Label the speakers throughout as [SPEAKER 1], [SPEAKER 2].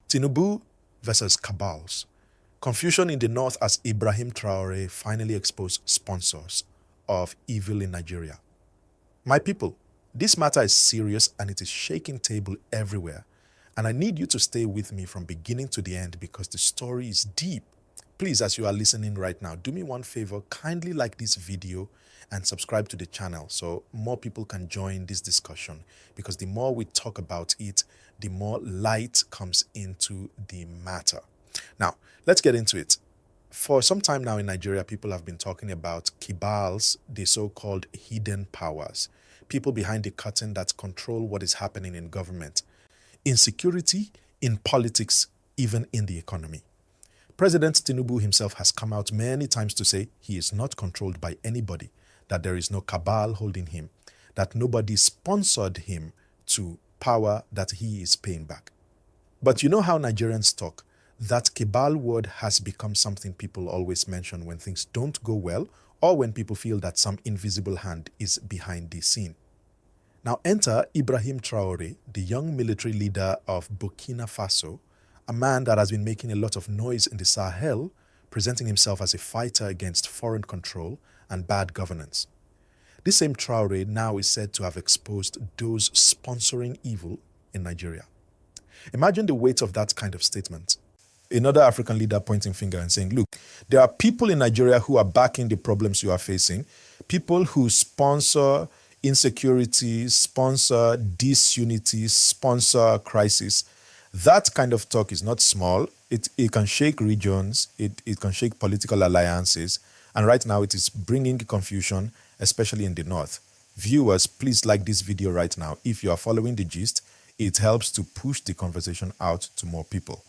[SPEAKER 1] Tinubu versus Cabals. Confusion in the north as Ibrahim Traore finally exposed sponsors of evil in Nigeria. My people, this matter is serious and it is shaking table everywhere. And I need you to stay with me from beginning to the end because the story is deep. Please, as you are listening right now, do me one favor, kindly like this video and subscribe to the channel so more people can join this discussion, because the more we talk about it, the more light comes into the matter. Now, let's get into it. For some time now in Nigeria, people have been talking about cabals, the so-called hidden powers, people behind the curtain that control what is happening in government, insecurity, in politics, even in the economy. President Tinubu himself has come out many times to say he is not controlled by anybody, that there is no cabal holding him, that nobody sponsored him to power that he is paying back. But you know how Nigerians talk? That cabal word has become something people always mention when things don't go well or when people feel that some invisible hand is behind the scene. Now enter Ibrahim Traore, the young military leader of Burkina Faso, a man that has been making a lot of noise in the Sahel, presenting himself as a fighter against foreign control and bad governance. This same Traore now is said to have exposed those sponsoring evil in Nigeria. Imagine the weight of that kind of statement. Another African leader pointing finger and saying, look, there are people in Nigeria who are backing the problems you are facing, people who sponsor insecurity, sponsor disunity, sponsor crisis. That kind of talk is not small. It can shake regions, it can shake political alliances, and right now it is bringing confusion, especially in the north. Viewers, please like this video right now. If you are following the gist, it helps to push the conversation out to more people.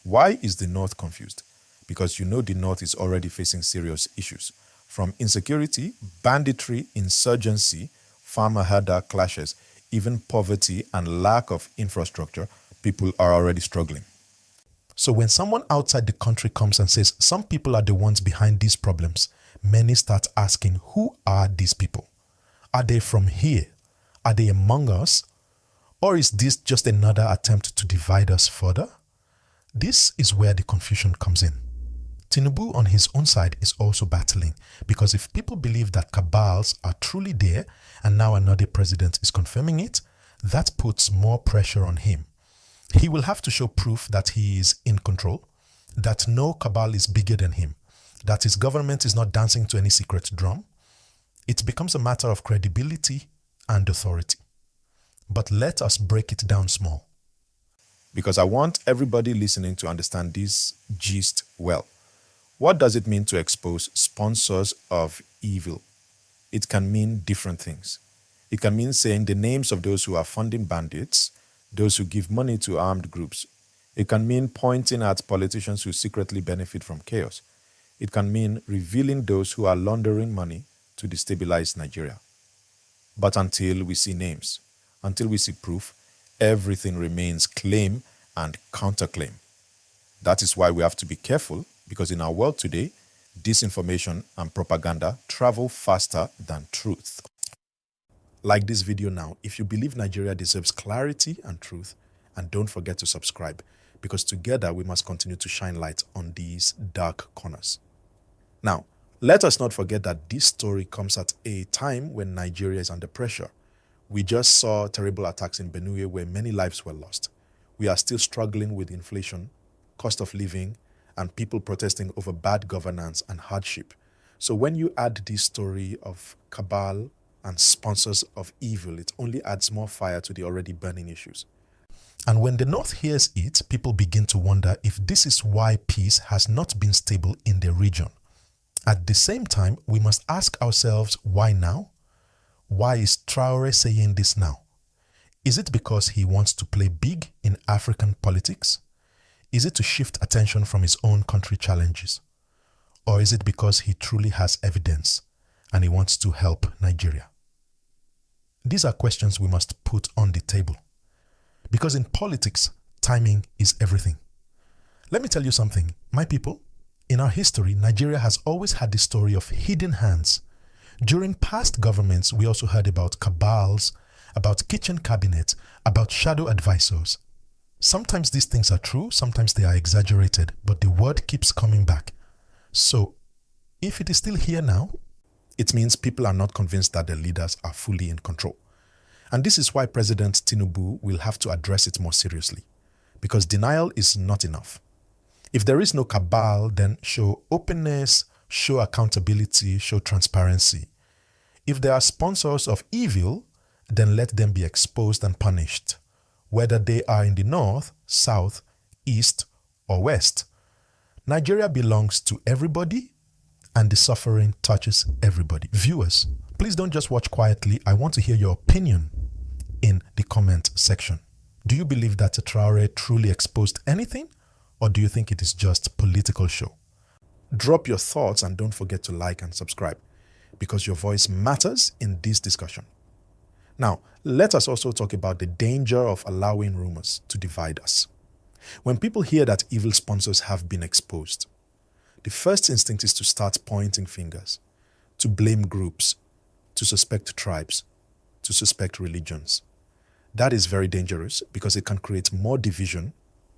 [SPEAKER 1] Why is the north confused? Because you know the north is already facing serious issues. From insecurity, banditry, insurgency, farmer-herder clashes, even poverty and lack of infrastructure, people are already struggling. So when someone outside the country comes and says some people are the ones behind these problems, many start asking, who are these people? Are they from here? Are they among us? Or is this just another attempt to divide us further? This is where the confusion comes in. Tinubu on his own side is also battling, because if people believe that cabals are truly there and now another president is confirming it, that puts more pressure on him. He will have to show proof that he is in control, that no cabal is bigger than him, that his government is not dancing to any secret drum. It becomes a matter of credibility and authority. But let us break it down small, because I want everybody listening to understand this gist well. What does it mean to expose sponsors of evil? It can mean different things. It can mean saying the names of those who are funding bandits, those who give money to armed groups. It can mean pointing at politicians who secretly benefit from chaos. It can mean revealing those who are laundering money to destabilize Nigeria. But until we see names, until we see proof, everything remains claim and counterclaim. That is why we have to be careful, because in our world today, disinformation and propaganda travel faster than truth. Like this video now if you believe Nigeria deserves clarity and truth, and don't forget to subscribe, because together we must continue to shine light on these dark corners. Now, let us not forget that this story comes at a time when Nigeria is under pressure. We just saw terrible attacks in Benue where many lives were lost. We are still struggling with inflation, cost of living, and people protesting over bad governance and hardship. So when you add this story of cabal and sponsors of evil, it only adds more fire to the already burning issues. And when the North hears it, people begin to wonder if this is why peace has not been stable in the region. At the same time, we must ask ourselves, why now? Why is Traore saying this now? Is it because he wants to play big in African politics? Is it to shift attention from his own country challenges? Or is it because he truly has evidence and he wants to help Nigeria? These are questions we must put on the table. Because in politics, timing is everything. Let me tell you something, my people. In our history, Nigeria has always had the story of hidden hands. During past governments, we also heard about cabals, about kitchen cabinets, about shadow advisors.
[SPEAKER 2] Sometimes these things are true, sometimes they are exaggerated, but the word keeps coming back. So, if it is still here now,
[SPEAKER 1] it means people are not convinced that their leaders are fully in control. And this is why President Tinubu will have to address it more seriously, because denial is not enough. If there is no cabal, then show openness, show accountability, show transparency. If there are sponsors of evil, then let them be exposed and punished, whether they are in the north, south, east, or west. Nigeria belongs to everybody, and the suffering touches everybody. Viewers, please don't just watch quietly. I want to hear your opinion in the comment section. Do you believe that Traore truly exposed anything, or do you think it is just political show? Drop your thoughts and don't forget to like and subscribe, because your voice matters in this discussion. Now, let us also talk about the danger of allowing rumors to divide us. When people hear that evil sponsors have been exposed, the first instinct is to start pointing fingers, to blame groups, to suspect tribes, to suspect religions. That is very dangerous because it can create more division,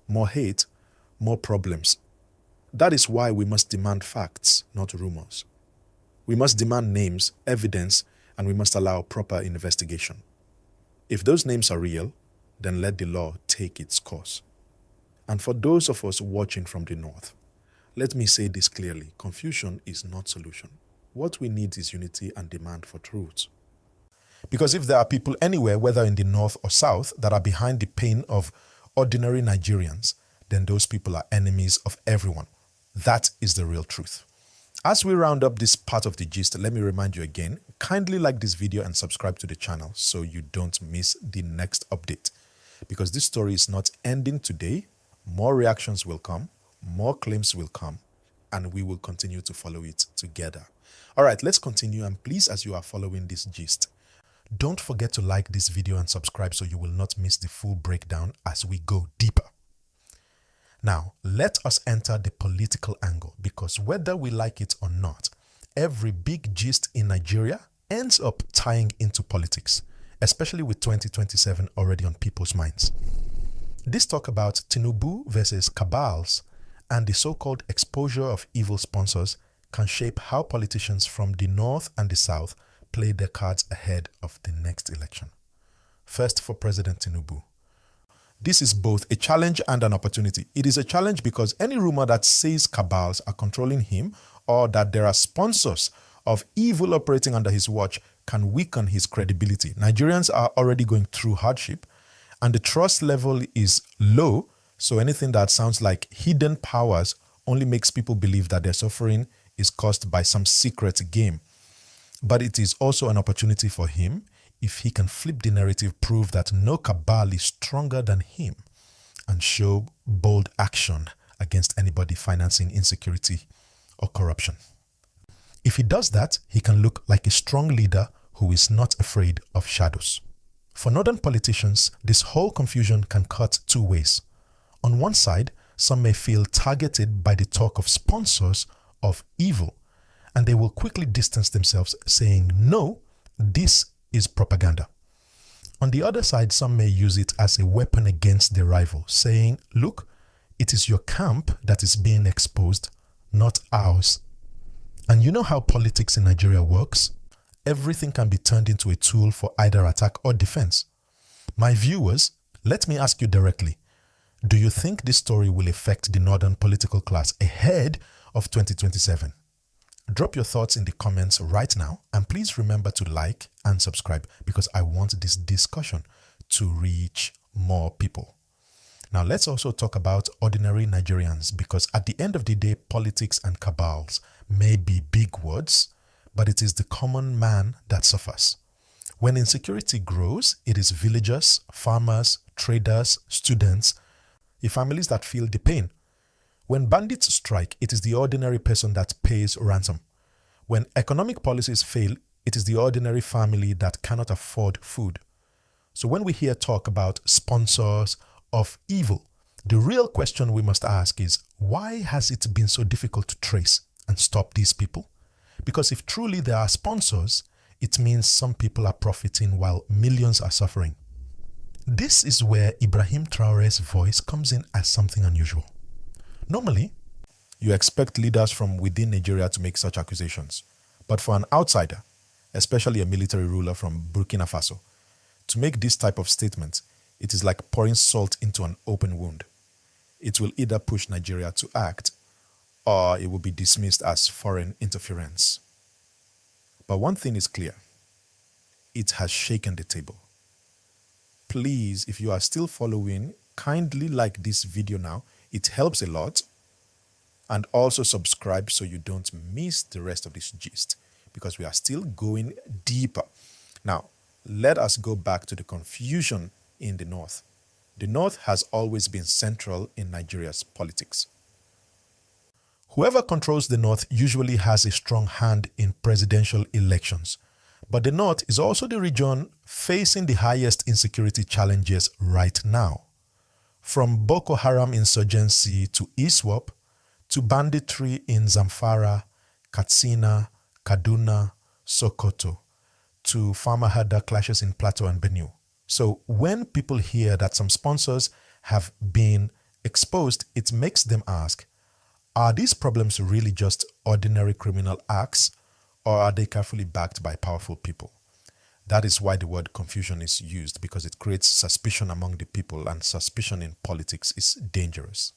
[SPEAKER 1] more hate, more problems. That is why we must demand facts, not rumors. We must demand names, evidence, and we must allow proper investigation. If those names are real, then let the law take its course. And for those of us watching from the north, let me say this clearly: confusion is not solution. What we need is unity and demand for truth. Because if there are people anywhere, whether in the north or south, that are behind the pain of ordinary Nigerians, then those people are enemies of everyone. That is the real truth. As we round up this part of the gist, let me remind you again, kindly like this video and subscribe to the channel so you don't miss the next update. Because this story is not ending today. More reactions will come, more claims will come, and we will continue to follow it together. All right, let's continue, and please, as you are following this gist, don't forget to like this video and subscribe so you will not miss the full breakdown as we go deeper. Now, let us enter the political angle, because whether we like it or not, every big gist in Nigeria ends up tying into politics, especially with 2027 already on people's minds. This talk about Tinubu versus Cabals and the so-called exposure of evil sponsors can shape how politicians from the north and the south play their cards ahead of the next election. First, for President Tinubu. This is both a challenge and an opportunity. It is a challenge because any rumor that says cabals are controlling him or that there are sponsors of evil operating under his watch can weaken his credibility. Nigerians are already going through hardship and the trust level is low, so anything that sounds like hidden powers only makes people believe that their suffering is caused by some secret game. But it is also an opportunity for him if he can flip the narrative, prove that no cabal is stronger than him, and show bold action against anybody financing insecurity or corruption. If he does that, he can look like a strong leader who is not afraid of shadows. For northern politicians, this whole confusion can cut two ways. On one side, some may feel targeted by the talk of sponsors of evil, and they will quickly distance themselves, saying, no, this is propaganda. On the other side, some may use it as a weapon against their rival, saying, look, it is your camp that is being exposed, not ours. And you know how politics in Nigeria works? Everything can be turned into a tool for either attack or defense. My viewers, let me ask you directly, do you think this story will affect the northern political class ahead of 2027? Drop your thoughts in the comments right now, and please remember to like and subscribe because I want this discussion to reach more people. Now let's also talk about ordinary Nigerians, because at the end of the day, politics and cabals may be big words, but it is the common man that suffers. When insecurity grows, it is villagers, farmers, traders, students, the families that feel the pain. When bandits strike, it is the ordinary person that pays ransom. When economic policies fail, it is the ordinary family that cannot afford food. So when we hear talk about sponsors of evil, the real question we must ask is, why has it been so difficult to trace and stop these people? Because if truly there are sponsors, it means some people are profiting while millions are suffering.
[SPEAKER 2] This is where Ibrahim Traore's voice comes in as something unusual. Normally,
[SPEAKER 1] you expect leaders from within Nigeria to make such accusations. But for an outsider, especially a military ruler from Burkina Faso, to make this type of statement, it is like pouring salt into an open wound. It will either push Nigeria to act, or it will be dismissed as foreign interference. But one thing is clear. It has shaken the table. Please, if you are still following, kindly like this video now. It helps a lot. And also subscribe so you don't miss the rest of this gist, because we are still going deeper. Now, let us go back to the confusion in the North. The North has always been central in Nigeria's politics. Whoever controls the North usually has a strong hand in presidential elections. But the North is also the region facing the highest insecurity challenges right now. From Boko Haram insurgency to ISWAP, to banditry in Zamfara, Katsina, Kaduna, Sokoto, to farmer herder clashes in Plateau and Benue. So when people hear that some sponsors have been exposed, it makes them ask, are these problems really just ordinary criminal acts, or are they carefully backed by powerful people? That is why the word confusion is used, because it creates suspicion among the people, and suspicion in politics is dangerous.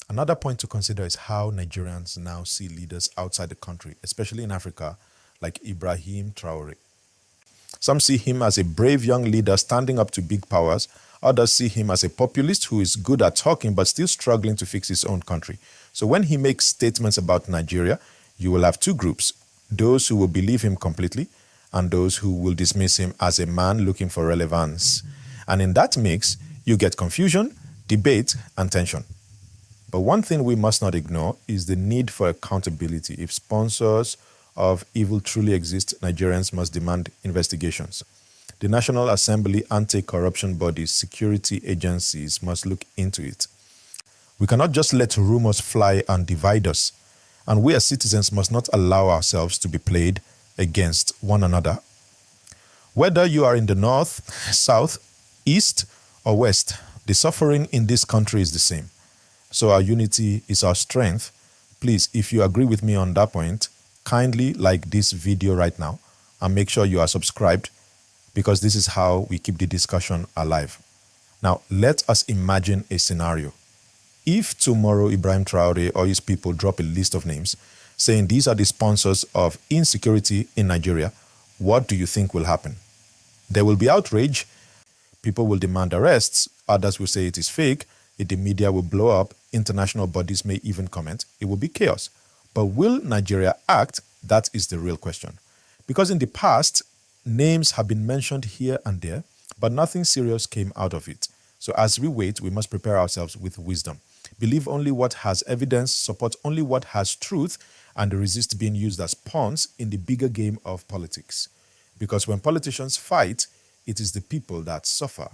[SPEAKER 1] Another point to consider is how Nigerians now see leaders outside the country, especially in Africa, like Ibrahim Traore. Some see him as a brave young leader standing up to big powers. Others see him as a populist who is good at talking but still struggling to fix his own country. So when he makes statements about Nigeria, you will have two groups: those who will believe him completely and those who will dismiss him as a man looking for relevance. And in that mix, you get confusion, debate, and tension. But one thing we must not ignore is the need for accountability. If sponsors of evil truly exist, Nigerians must demand investigations. The National Assembly, anti-corruption bodies, security agencies must look into it. We cannot just let rumors fly and divide us. And we as citizens must not allow ourselves to be played against one another. Whether you are in the north, south, east, or west, the suffering in this country is the same. So our unity is our strength. Please, if you agree with me on that point, kindly like this video right now and make sure you are subscribed, because this is how we keep the discussion alive. Now, let us imagine a scenario. If tomorrow Ibrahim Traore or his people drop a list of names saying these are the sponsors of insecurity in Nigeria, what do you think will happen? There will be outrage. People will demand arrests. Others will say it is fake. The media will blow up. International bodies may even comment. It will be chaos. But will Nigeria act? That is the real question. Because in the past, names have been mentioned here and there, but nothing serious came out of it. So as we wait, we must prepare ourselves with wisdom. Believe only what has evidence, support only what has truth, and resist being used as pawns in the bigger game of politics. Because when politicians fight, it is the people that suffer.